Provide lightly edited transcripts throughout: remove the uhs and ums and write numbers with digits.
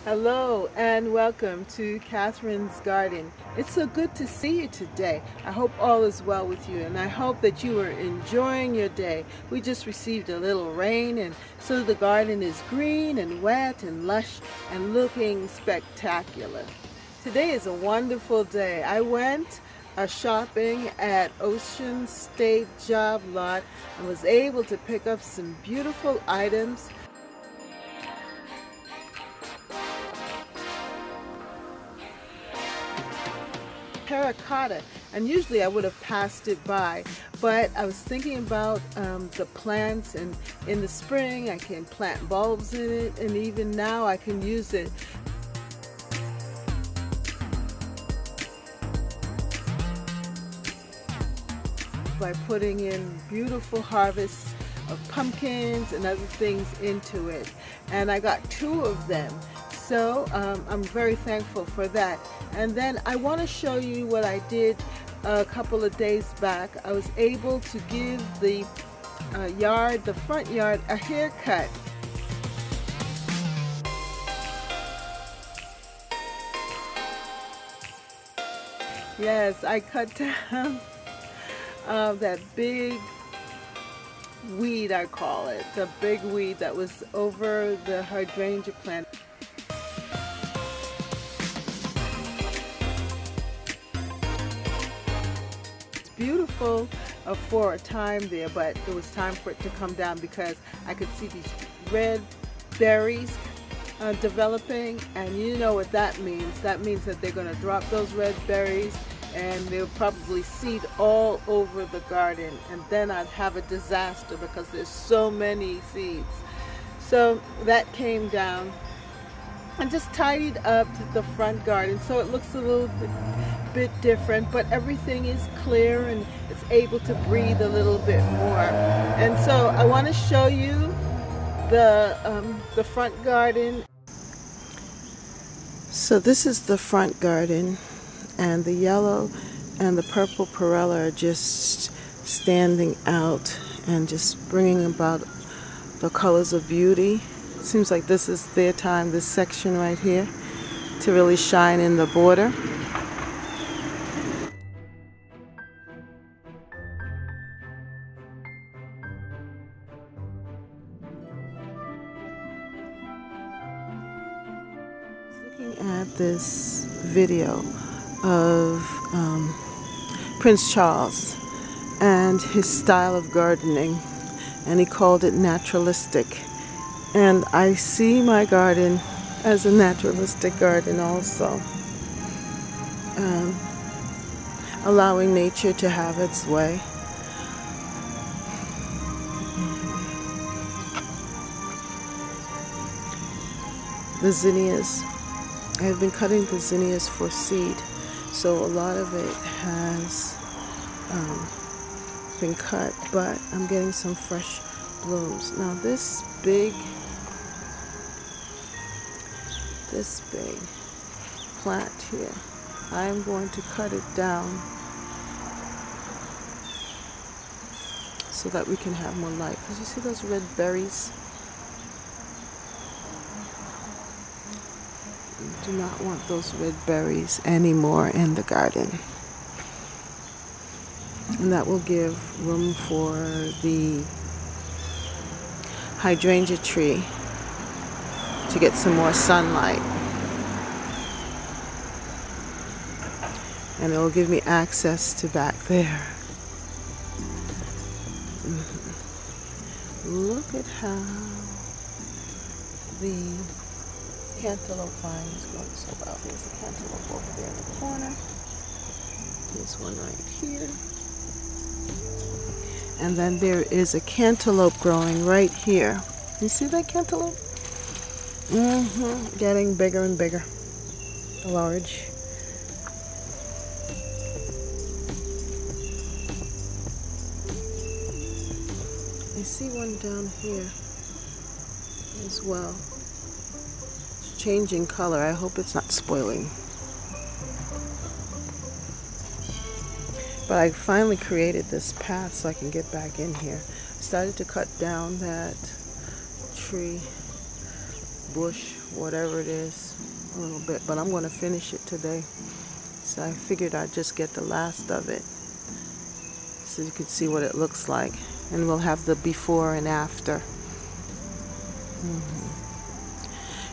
Hello and welcome to Catherine's Garden. It's so good to see you today. I hope all is well with you and I hope that you are enjoying your day. We just received a little rain and so the garden is green and wet and lush and looking spectacular. Today is a wonderful day. I went shopping at Ocean State Job Lot and was able to pick up some beautiful items. Terracotta, and usually I would have passed it by, but I was thinking about the plants, and in the spring I can plant bulbs in it, and even now I can use it by putting in beautiful harvests of pumpkins and other things into it, and I got 2 of them. So I'm very thankful for that. And then I want to show you what I did a couple of days back. I was able to give the front yard, a haircut. Yes, I cut down that big weed, I call it, the big weed that was over the hydrangea plant. Beautiful for a time there, but it was time for it to come down because I could see these red berries developing, and you know what that means. That means that they're going to drop those red berries and they'll probably seed all over the garden, and then I'd have a disaster because there's so many seeds. So that came down and just tidied up the front garden so it looks a little bit different, but everything is clear and it's able to breathe a little bit more. And so I want to show you the front garden. So this is the front garden, and the yellow and the purple perilla are just standing out and just bringing about the colors of beauty. It seems like this is their time, this section right here, to really shine in the border. Looking at this video of Prince Charles and his style of gardening, and he called it naturalistic. And I see my garden as a naturalistic garden also, allowing nature to have its way. The zinnias, I've been cutting the zinnias for seed, so a lot of it has been cut, but I'm getting some fresh blooms. Now this big plant here, I'm going to cut it down so that we can have more light. Because you see those red berries? We do not want those red berries anymore in the garden. And that will give room for the hydrangea tree to get some more sunlight. And it will give me access to back there. Look at how the cantaloupe vine is going so well. There's a cantaloupe over there in the corner. There's one right here. And then there is a cantaloupe growing right here. You see that cantaloupe? Getting bigger and bigger. Large. I see one down here as well. It's changing color. I hope it's not spoiling. But I finally created this path so I can get back in here. I started to cut down that tree bush whatever it is, a little bit, but I'm going to finish it today. So I figured I'd just get the last of it so you can see what it looks like, and we'll have the before and after.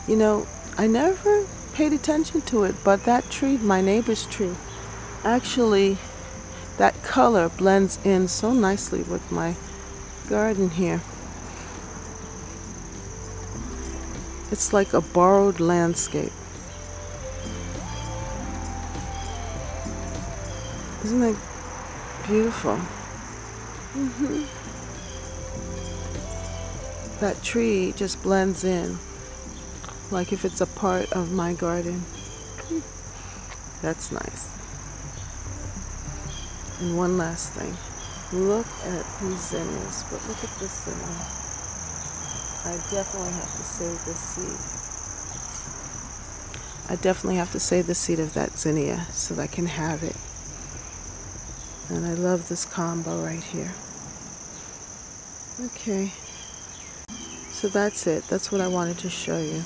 You know, I never paid attention to it, but that tree, my neighbor's tree, actually that color blends in so nicely with my garden here. It's like a borrowed landscape. Isn't that beautiful? That tree just blends in like if it's a part of my garden. That's nice. And one last thing. Look at these zinnias, but look at this zinnia. I definitely have to save the seed. I definitely have to save the seed of that zinnia so that I can have it. And I love this combo right here. Okay. So that's it. That's what I wanted to show you.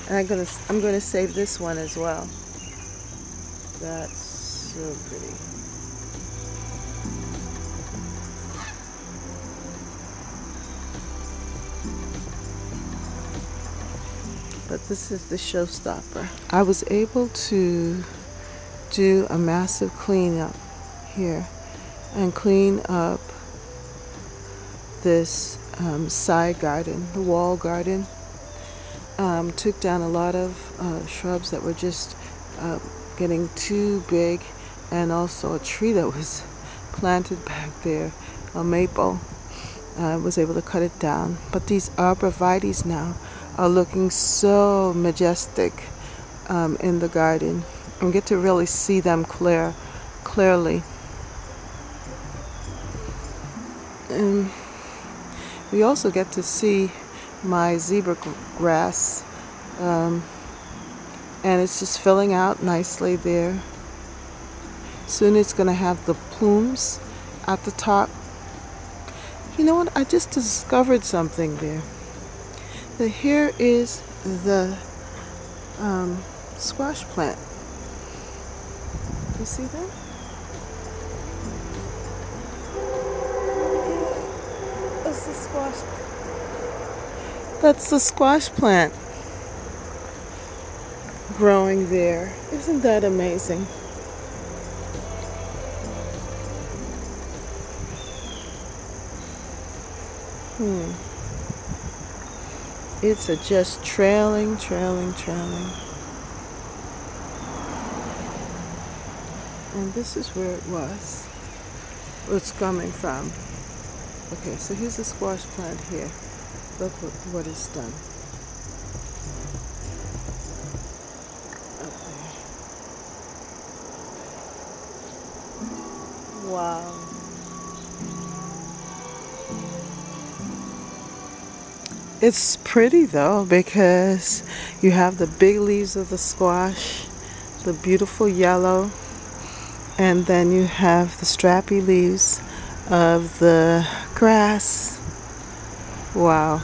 And I'm gonna save this one as well. That's so pretty. But this is the showstopper. I was able to do a massive cleanup here and clean up this side garden, the wall garden. Took down a lot of shrubs that were just getting too big, and also a tree that was planted back there, a maple. I was able to cut it down. But these arborvitaes now are looking so majestic in the garden. I get to really see them clearly. And we also get to see my zebra grass, and it's just filling out nicely there. Soon it's going to have the plumes at the top. You know what? I just discovered something there. Here is the squash plant. You see that? That's the squash plant. That's the squash plant growing there. Isn't that amazing? It's just trailing. And this is where it was. Where it's coming from. Okay, so here's the squash plant here. Look what it's done. Okay. Wow. It's pretty though, because you have the big leaves of the squash, the beautiful yellow, and then you have the strappy leaves of the grass. Wow.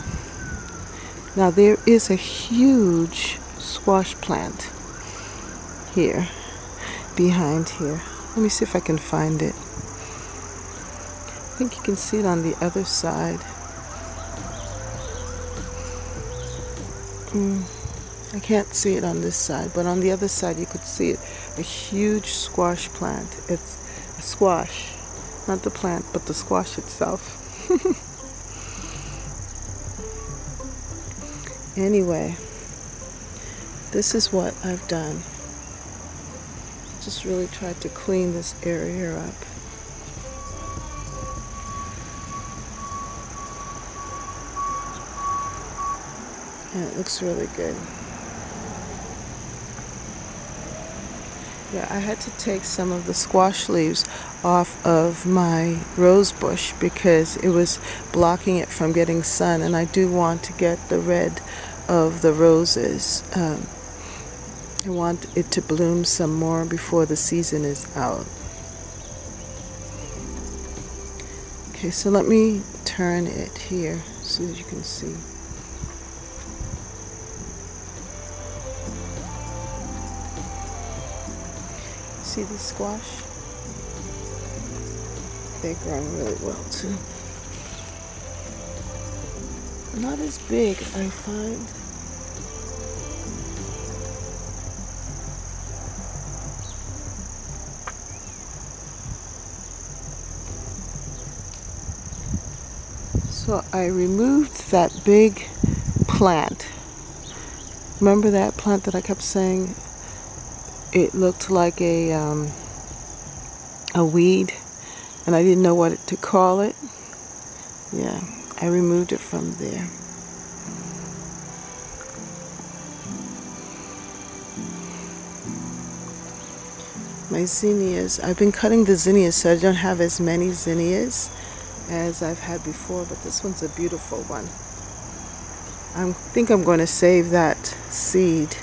Now there is a huge squash plant here, behind here. Let me see if I can find it. I think you can see it on the other side. I can't see it on this side, but on the other side you could see it. A huge squash plant. It's a squash, not the plant, but the squash itself. Anyway, this is what I've done. Just really tried to clean this area up. And it looks really good. Yeah, I had to take some of the squash leaves off of my rose bush because it was blocking it from getting sun, and I do want to get the red of the roses I want it to bloom some more before the season is out. Okay, so let me turn it here so that you can see. See the squash? They're growing really well too. Not as big, I find. So I removed that big plant. Remember that plant that I kept saying it looked like a weed, and I didn't know what to call it? Yeah, I removed it from there. My zinnias, I've been cutting the zinnias so I don't have as many zinnias as I've had before, but this one's a beautiful one. I think I'm going to save that seed,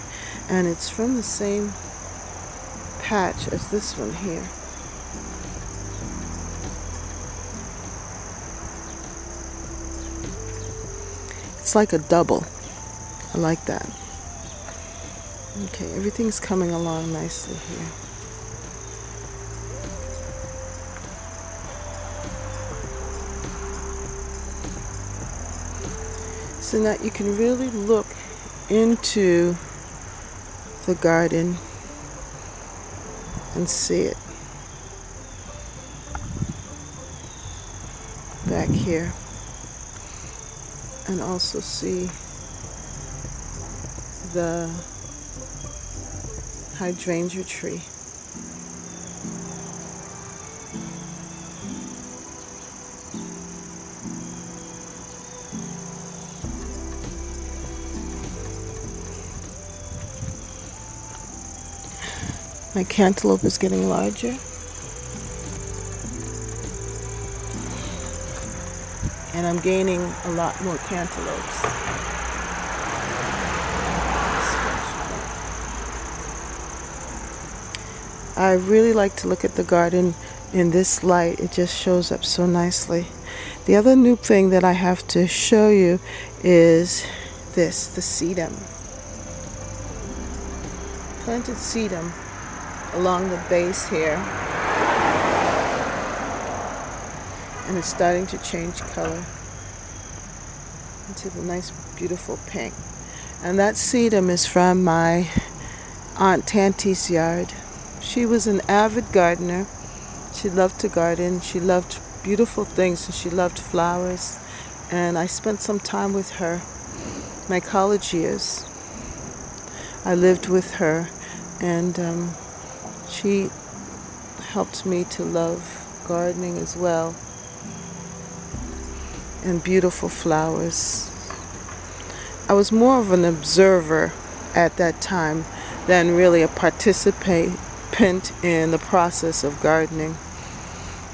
and it's from the same patch as this one here. It's like a double. I like that. Okay, everything's coming along nicely here. So now you can really look into the garden and see it back here, and also see the hydrangea tree. My cantaloupe is getting larger, and I'm gaining a lot more cantaloupes. I really like to look at the garden in this light. It just shows up so nicely. The other new thing that I have to show you is this, the sedum. Planted sedum along the base here, and it's starting to change color into the nice beautiful pink. And that sedum is from my Aunt Tanti's yard. She was an avid gardener. She loved to garden. She loved beautiful things, and she loved flowers. And I spent some time with her my college years. I lived with her, and she helped me to love gardening as well, and beautiful flowers. I was more of an observer at that time than really a participant in the process of gardening.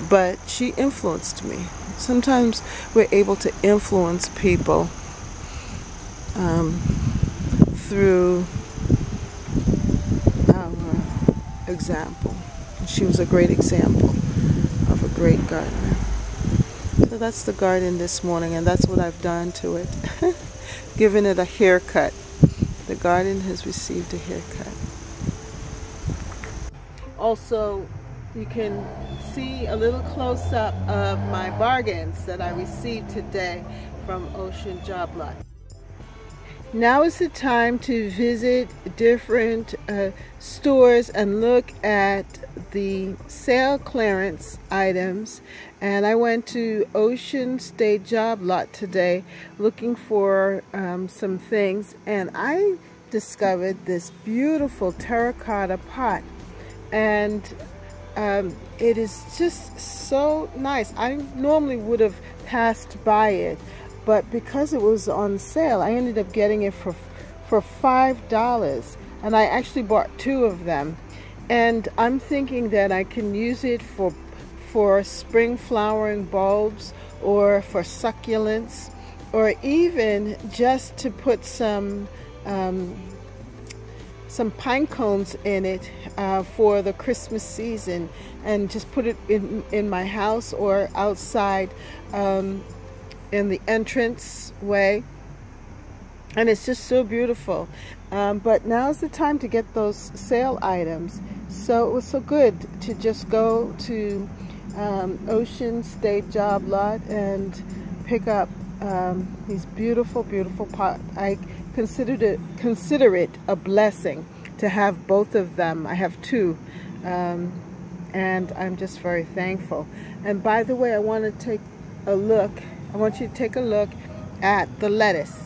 But she influenced me. Sometimes we're able to influence people through our example. She was a great example of a great gardener. So that's the garden this morning, and that's what I've done to it. Given it a haircut. The garden has received a haircut. Also, you can see a little close-up of my bargains that I received today from Ocean Job Lot. Now is the time to visit different stores and look at the sale clearance items. And I went to Ocean State Job Lot today looking for some things, and I discovered this beautiful terracotta pot, and it is just so nice. I normally would have passed by it, but because it was on sale, I ended up getting it for $5, and I actually bought 2 of them. And I'm thinking that I can use it for spring flowering bulbs, or for succulents, or even just to put some some pine cones in it for the Christmas season, and just put it in my house or outside in the entrance way, and it's just so beautiful. But now's the time to get those sale items, so it was so good to just go to Ocean State Job Lot and pick up these beautiful, beautiful pots. I consider it a blessing to have both of them. I have two, and I'm just very thankful. And by the way, I want to take a look. I want you to take a look at the lettuce.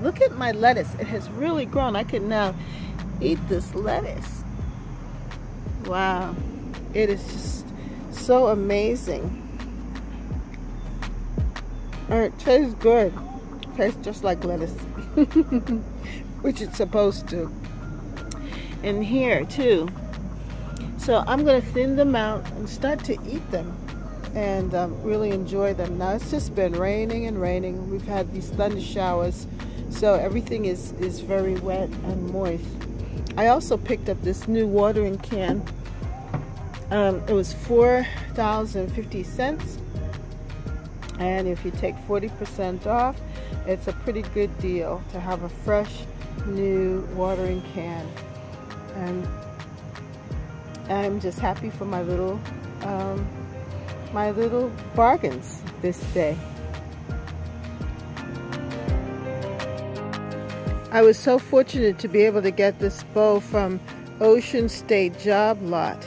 Look at my lettuce. It has really grown. I can now eat this lettuce. Wow. It is just so amazing. And it tastes good. It tastes just like lettuce. Which it's supposed to. And here too. So I'm going to thin them out and start to eat them. And really enjoy them. Now it's just been raining and raining. We've had these thunder showers. So everything is very wet and moist. I also picked up this new watering can. It was $4.50, and if you take 40% off, it's a pretty good deal to have a fresh new watering can. And I'm just happy for my little bargains this day. I was so fortunate to be able to get this bow from Ocean State Job Lot.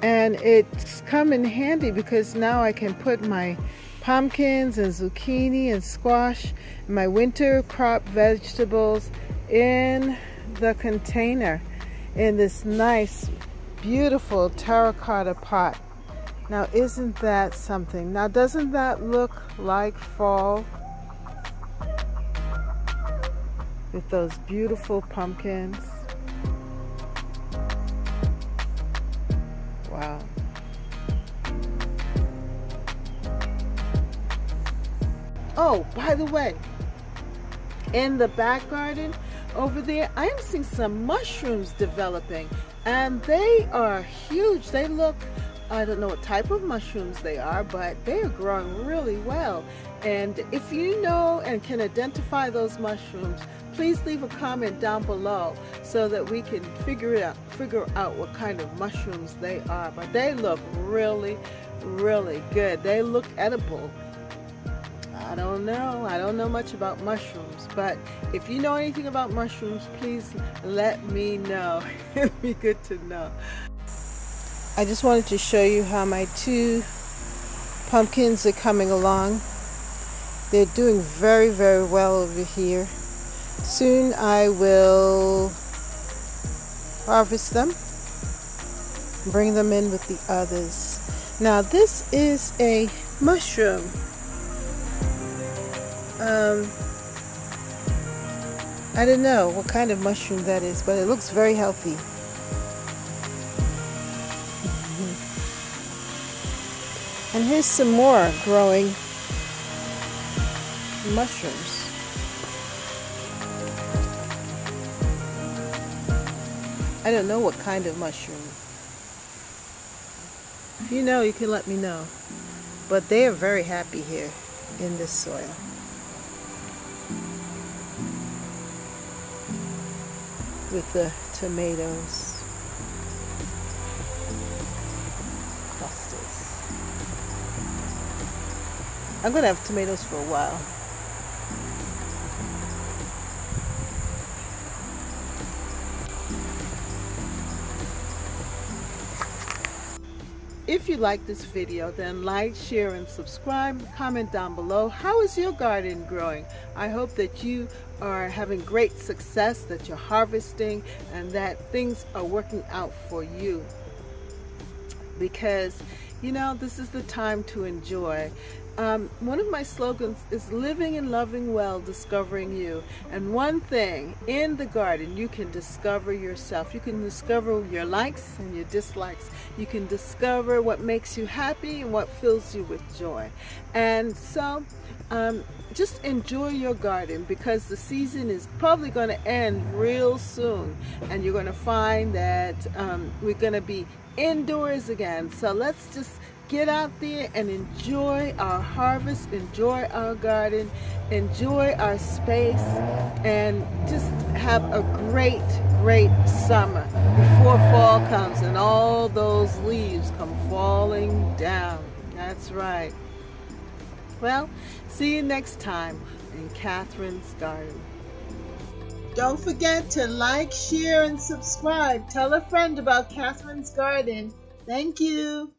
And it's come in handy because now I can put my pumpkins and zucchini and squash, my winter crop vegetables in the container in this nice, beautiful terracotta pot. Now isn't that something? Now doesn't that look like fall? With those beautiful pumpkins. Wow. Oh, by the way, in the back garden over there, I am seeing some mushrooms developing, and they are huge. They look, I don't know what type of mushrooms they are, but they are growing really well. And if you know and can identify those mushrooms, please leave a comment down below so that we can figure out what kind of mushrooms they are. But they look really, really good. They look edible. I don't know much about mushrooms, but if you know anything about mushrooms, please let me know. It'd be good to know. I just wanted to show you how my two pumpkins are coming along. They're doing very, very well over here. Soon I will harvest them, bring them in with the others. Now this is a mushroom. I don't know what kind of mushroom that is, but it looks very healthy. And here's some more growing mushrooms. I don't know what kind of mushroom. If you know, you can let me know. But they are very happy here in this soil. With the tomatoes. Clusters. I'm going to have tomatoes for a while. If you like this video, then like, share, and subscribe. Comment down below. How is your garden growing? I hope that you are having great success, that you're harvesting, and that things are working out for you. Because, you know, this is the time to enjoy. One of my slogans is living and loving well, discovering you. And one thing in the garden, you can discover yourself. You can discover your likes and your dislikes. You can discover what makes you happy and what fills you with joy. And so just enjoy your garden, because the season is probably going to end real soon, and you're going to find that we're going to be indoors again. So let's just get out there and enjoy our harvest, enjoy our garden, enjoy our space, and just have a great summer before fall comes and all those leaves come falling down. That's right. Well, see you next time in Catherine's Garden. Don't forget to like, share, and subscribe. Tell a friend about Catherine's Garden. Thank you.